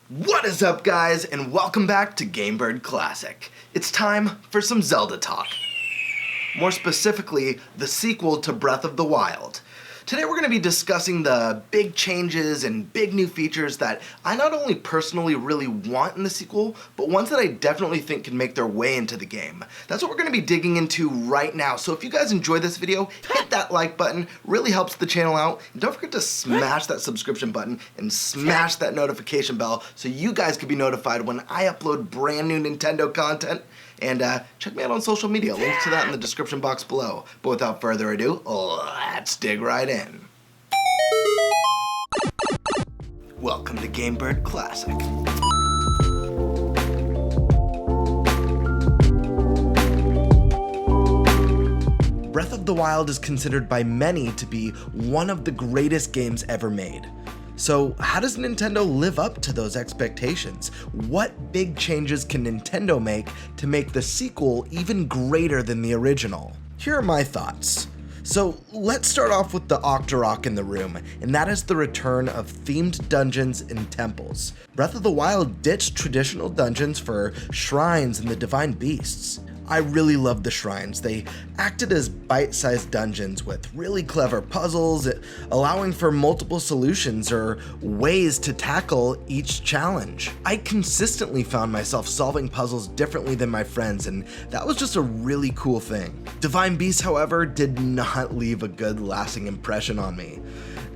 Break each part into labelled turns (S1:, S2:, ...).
S1: What is up, guys, and welcome back to Gamebird Classic. It's time for some Zelda talk. More specifically, the sequel to Breath of the Wild. Today we're going to be discussing the big changes and big new features that I not only personally really want in the sequel, but ones that I definitely think can make their way into the game. That's what we're going to be digging into right now. So if you guys enjoyed this video, hit that like button, really helps the channel out. And don't forget to smash that subscription button and smash that notification bell so you guys can be notified when I upload brand new Nintendo content. And check me out on social media, links to that in the description box below. But without further ado, let's dig right in. Welcome to Gamebird Classic. Breath of the Wild is considered by many to be one of the greatest games ever made. So how does Nintendo live up to those expectations? What big changes can Nintendo make to make the sequel even greater than the original? Here are my thoughts. So let's start off with the Octorok in the room, and that is the return of themed dungeons and temples. Breath of the Wild ditched traditional dungeons for shrines and the divine beasts. I really loved the shrines. They acted as bite-sized dungeons with really clever puzzles, allowing for multiple solutions or ways to tackle each challenge. I consistently found myself solving puzzles differently than my friends, and that was just a really cool thing. Divine beasts, however, did not leave a good lasting impression on me.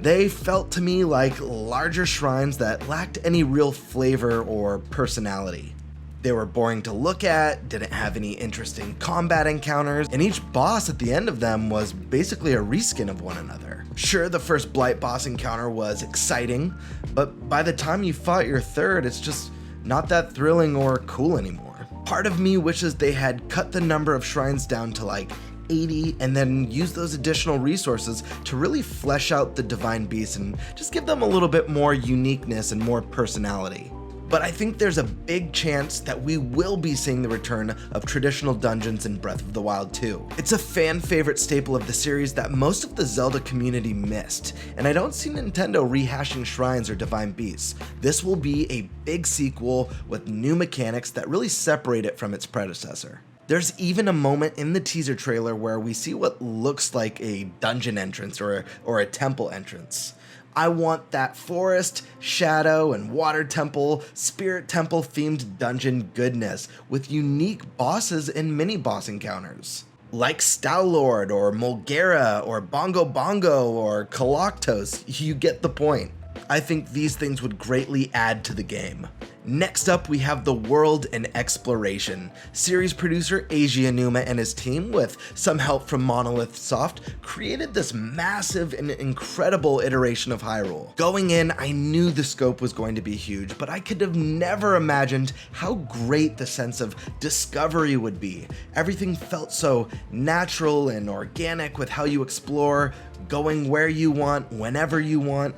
S1: They felt to me like larger shrines that lacked any real flavor or personality. They were boring to look at, didn't have any interesting combat encounters, and each boss at the end of them was basically a reskin of one another. Sure, the first Blight boss encounter was exciting, but by the time you fought your third, it's just not that thrilling or cool anymore. Part of me wishes they had cut the number of shrines down to like 80 and then use those additional resources to really flesh out the divine beasts and just give them a little bit more uniqueness and more personality. But I think there's a big chance that we will be seeing the return of traditional dungeons in Breath of the Wild 2. It's a fan favorite staple of the series that most of the Zelda community missed, and I don't see Nintendo rehashing shrines or divine beasts. This will be a big sequel with new mechanics that really separate it from its predecessor. There's even a moment in the teaser trailer where we see what looks like a dungeon entrance or a temple entrance. I want that forest, shadow, and water temple, spirit temple themed dungeon goodness with unique bosses and mini boss encounters. Like Stowlord or Mulgera or Bongo Bongo or Kaloctos, you get the point. I think these things would greatly add to the game. Next up, we have the world and exploration. Series producer Eiji Aonuma and his team, with some help from Monolith Soft, created this massive and incredible iteration of Hyrule. Going in, I knew the scope was going to be huge, but I could have never imagined how great the sense of discovery would be. Everything felt so natural and organic with how you explore, going where you want, whenever you want.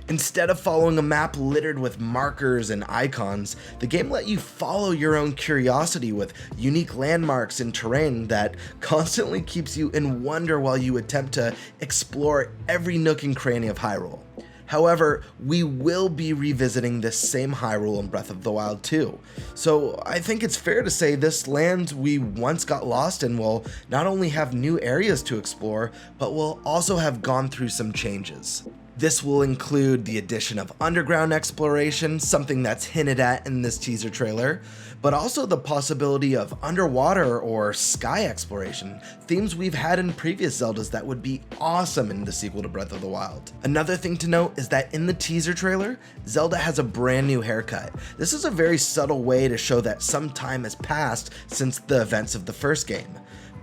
S1: Instead of following a map littered with markers and icons, the game let you follow your own curiosity with unique landmarks and terrain that constantly keeps you in wonder while you attempt to explore every nook and cranny of Hyrule. However, we will be revisiting this same Hyrule in Breath of the Wild 2, so I think it's fair to say this land we once got lost in will not only have new areas to explore, but will also have gone through some changes. This will include the addition of underground exploration, something that's hinted at in this teaser trailer, but also the possibility of underwater or sky exploration, themes we've had in previous Zeldas that would be awesome in the sequel to Breath of the Wild. Another thing to note is that in the teaser trailer, Zelda has a brand new haircut. This is a very subtle way to show that some time has passed since the events of the first game.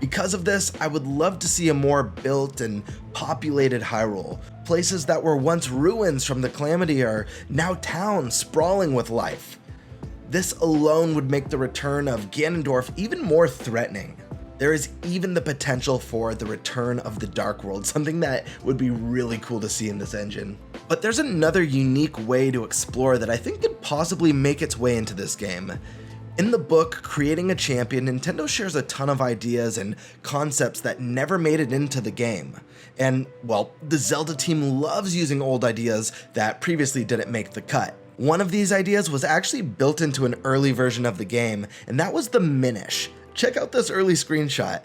S1: Because of this, I would love to see a more built and populated Hyrule. Places that were once ruins from the Calamity are now towns sprawling with life. This alone would make the return of Ganondorf even more threatening. There is even the potential for the return of the Dark World, something that would be really cool to see in this engine. But there's another unique way to explore that I think could possibly make its way into this game. In the book, Creating a Champion, Nintendo shares a ton of ideas and concepts that never made it into the game. And, well, the Zelda team loves using old ideas that previously didn't make the cut. One of these ideas was actually built into an early version of the game, and that was the Minish. Check out this early screenshot.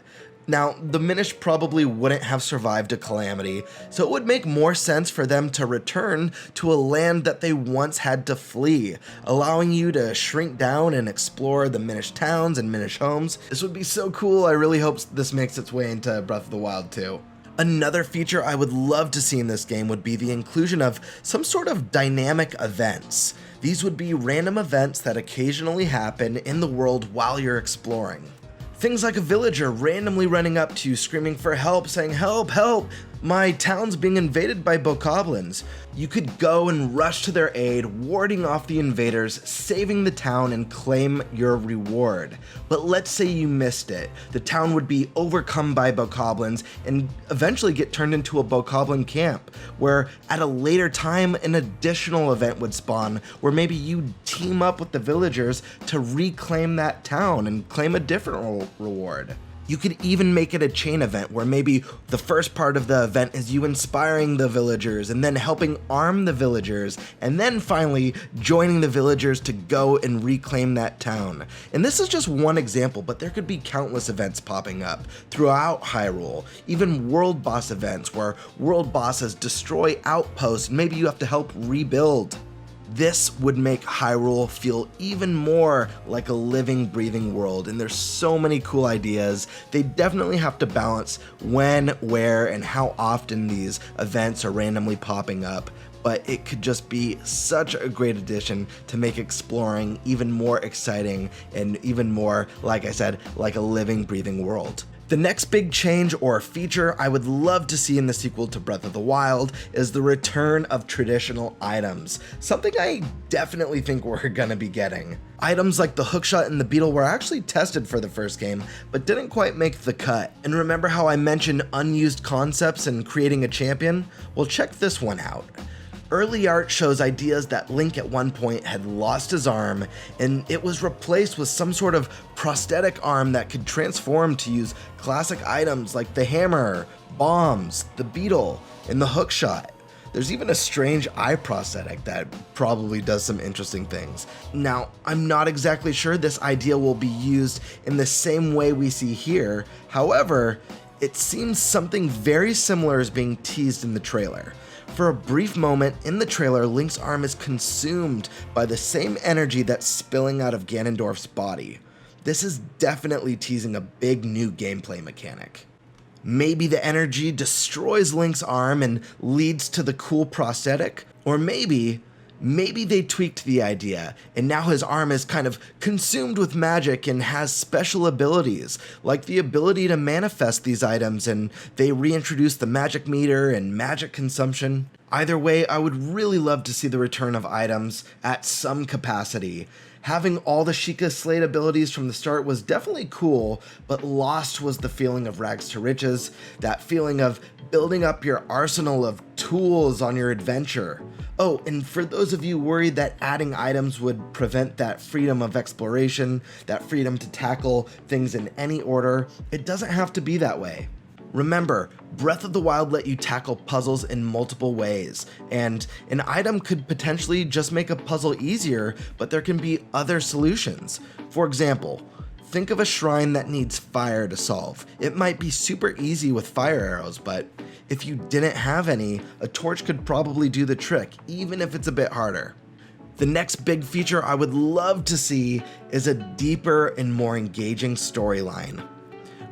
S1: Now, the Minish probably wouldn't have survived a calamity, so it would make more sense for them to return to a land that they once had to flee, allowing you to shrink down and explore the Minish towns and Minish homes. This would be so cool. I really hope this makes its way into Breath of the Wild too. Another feature I would love to see in this game would be the inclusion of some sort of dynamic events. These would be random events that occasionally happen in the world while you're exploring. Things like a villager randomly running up to you screaming for help, saying, "Help, help, my town's being invaded by bokoblins." You could go and rush to their aid, warding off the invaders, saving the town, and claim your reward. But let's say you missed it. The town would be overcome by bokoblins and eventually get turned into a bokoblin camp, where at a later time an additional event would spawn, where maybe you team up with the villagers to reclaim that town and claim a different reward. You could even make it a chain event where maybe the first part of the event is you inspiring the villagers and then helping arm the villagers and then finally joining the villagers to go and reclaim that town. And this is just one example, but there could be countless events popping up throughout Hyrule, even world boss events where world bosses destroy outposts and maybe you have to help rebuild. This would make Hyrule feel even more like a living, breathing world, and there's so many cool ideas. They definitely have to balance when, where, and how often these events are randomly popping up, but it could just be such a great addition to make exploring even more exciting and even more, like I said, like a living, breathing world. The next big change or feature I would love to see in the sequel to Breath of the Wild is the return of traditional items, something I definitely think we're gonna be getting. Items like the hookshot and the beetle were actually tested for the first game, but didn't quite make the cut. And remember how I mentioned unused concepts and creating a champion? Well, check this one out. Early art shows ideas that Link at one point had lost his arm and it was replaced with some sort of prosthetic arm that could transform to use classic items like the hammer, bombs, the beetle, and the hookshot. There's even a strange eye prosthetic that probably does some interesting things. Now, I'm not exactly sure this idea will be used in the same way we see here. However, it seems something very similar is being teased in the trailer. For a brief moment in the trailer, Link's arm is consumed by the same energy that's spilling out of Ganondorf's body. This is definitely teasing a big new gameplay mechanic. Maybe the energy destroys Link's arm and leads to the cool prosthetic, or maybe they tweaked the idea and now his arm is kind of consumed with magic and has special abilities, like the ability to manifest these items, and they reintroduce the magic meter and magic consumption. Either way, I would really love to see the return of items at some capacity. Having all the Sheikah Slate abilities from the start was definitely cool, but lost was the feeling of rags to riches, that feeling of building up your arsenal of tools on your adventure. Oh, and for those of you worried that adding items would prevent that freedom of exploration, that freedom to tackle things in any order, it doesn't have to be that way. Remember, Breath of the Wild let you tackle puzzles in multiple ways, and an item could potentially just make a puzzle easier, but there can be other solutions. For example, think of a shrine that needs fire to solve. It might be super easy with fire arrows, but if you didn't have any, a torch could probably do the trick, even if it's a bit harder. The next big feature I would love to see is a deeper and more engaging storyline.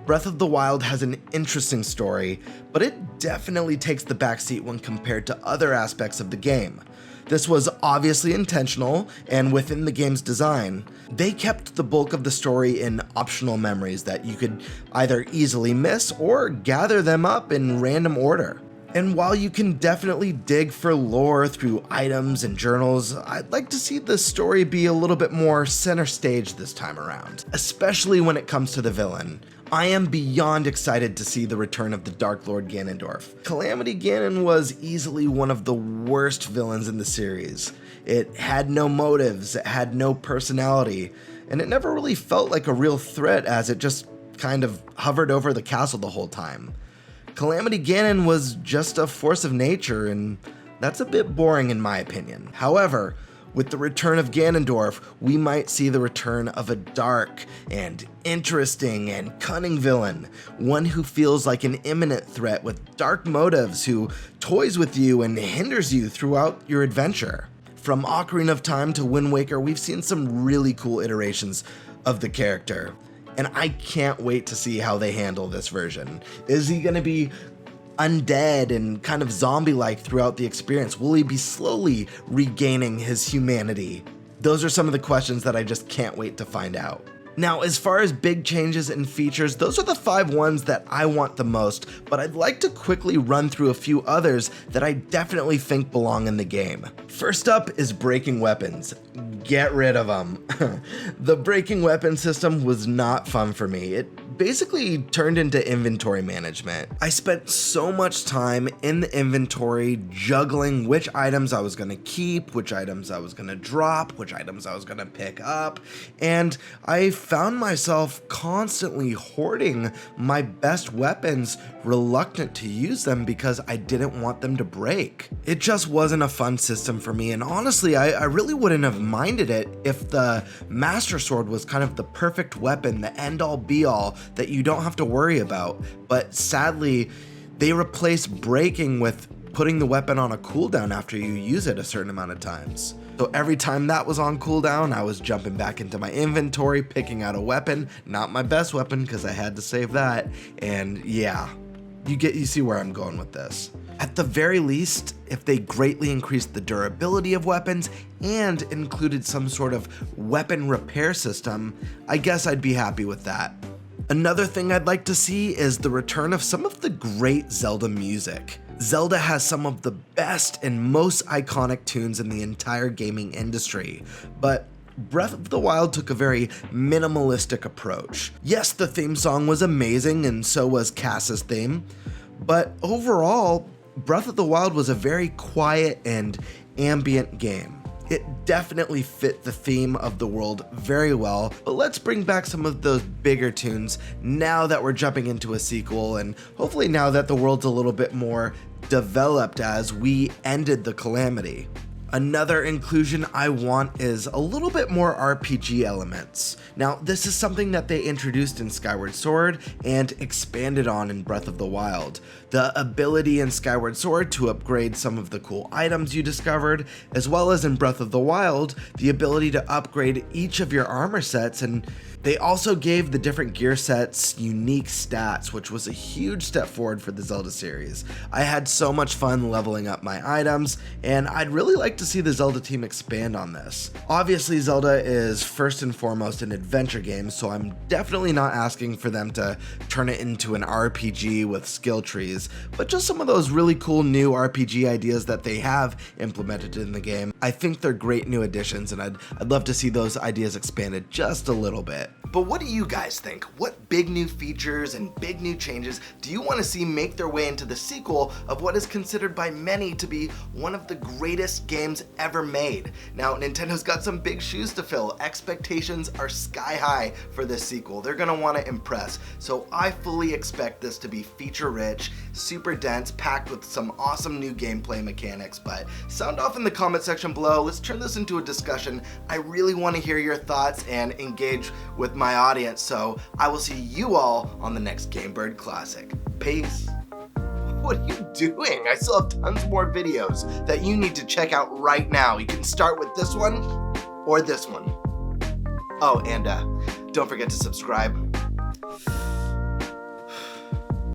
S1: Breath of the Wild has an interesting story, but it definitely takes the backseat when compared to other aspects of the game. This was obviously intentional and within the game's design. They kept the bulk of the story in optional memories that you could either easily miss or gather them up in random order. And while you can definitely dig for lore through items and journals, I'd like to see the story be a little bit more center stage this time around, especially when it comes to the villain. I am beyond excited to see the return of the Dark Lord Ganondorf. Calamity Ganon was easily one of the worst villains in the series. It had no motives, it had no personality, and it never really felt like a real threat as it just kind of hovered over the castle the whole time. Calamity Ganon was just a force of nature, and that's a bit boring in my opinion. However, With the return of Ganondorf, we might see the return of a dark and interesting and cunning villain, one who feels like an imminent threat with dark motives, who toys with you and hinders you throughout your adventure. From Ocarina of Time to Wind Waker, we've seen some really cool iterations of the character, and I can't wait to see how they handle this version. Is he going to be undead and kind of zombie-like throughout the experience? Will he be slowly regaining his humanity? Those are some of the questions that I just can't wait to find out. Now, as far as big changes and features, those are the 5 ones that I want the most, but I'd like to quickly run through a few others that I definitely think belong in the game. First up is breaking weapons. Get rid of them. The breaking weapon system was not fun for me. It basically turned into inventory management. I spent so much time in the inventory juggling which items I was gonna keep, which items I was gonna drop, which items I was gonna pick up, and I found myself constantly hoarding my best weapons, reluctant to use them because I didn't want them to break. It just wasn't a fun system for me, and honestly, I really wouldn't have minded it if the Master Sword was kind of the perfect weapon, the end-all be-all that you don't have to worry about. But sadly, they replaced breaking with putting the weapon on a cooldown after you use it a certain amount of times. So every time that was on cooldown, I was jumping back into my inventory, picking out a weapon, not my best weapon because I had to save that, and yeah, you see where I'm going with this. At the very least, if they greatly increased the durability of weapons and included some sort of weapon repair system, I guess I'd be happy with that. Another thing I'd like to see is the return of some of the great Zelda music. Zelda has some of the best and most iconic tunes in the entire gaming industry, but Breath of the Wild took a very minimalistic approach. Yes, the theme song was amazing, and so was Cass's theme, but overall, Breath of the Wild was a very quiet and ambient game. It definitely fit the theme of the world very well, but let's bring back some of those bigger tunes now that we're jumping into a sequel, and hopefully now that the world's a little bit more developed as we ended the calamity. Another inclusion I want is a little bit more RPG elements. Now, this is something that they introduced in Skyward Sword and expanded on in Breath of the Wild. The ability in Skyward Sword to upgrade some of the cool items you discovered, as well as in Breath of the Wild, the ability to upgrade each of your armor sets, and they also gave the different gear sets unique stats, which was a huge step forward for the Zelda series. I had so much fun leveling up my items, and I'd really like to see the Zelda team expand on this. Obviously, Zelda is first and foremost an adventure game, so I'm definitely not asking for them to turn it into an RPG with skill trees, but just some of those really cool new RPG ideas that they have implemented in the game. I think they're great new additions, and I'd love to see those ideas expanded just a little bit. But what do you guys think? What big new features and big new changes do you want to see make their way into the sequel of what is considered by many to be one of the greatest games ever made? Now, Nintendo's got some big shoes to fill. Expectations are sky high for this sequel. They're gonna want to impress. So I fully expect this to be feature rich, super dense, packed with some awesome new gameplay mechanics. But sound off in the comment section below. Let's turn this into a discussion. I really want to hear your thoughts and engage with my audience, so I will see you all on the next Gamebird Classic. Peace. What are you doing? I still have tons more videos that you need to check out right now. You can start with this one or this one. Oh, and don't forget to subscribe.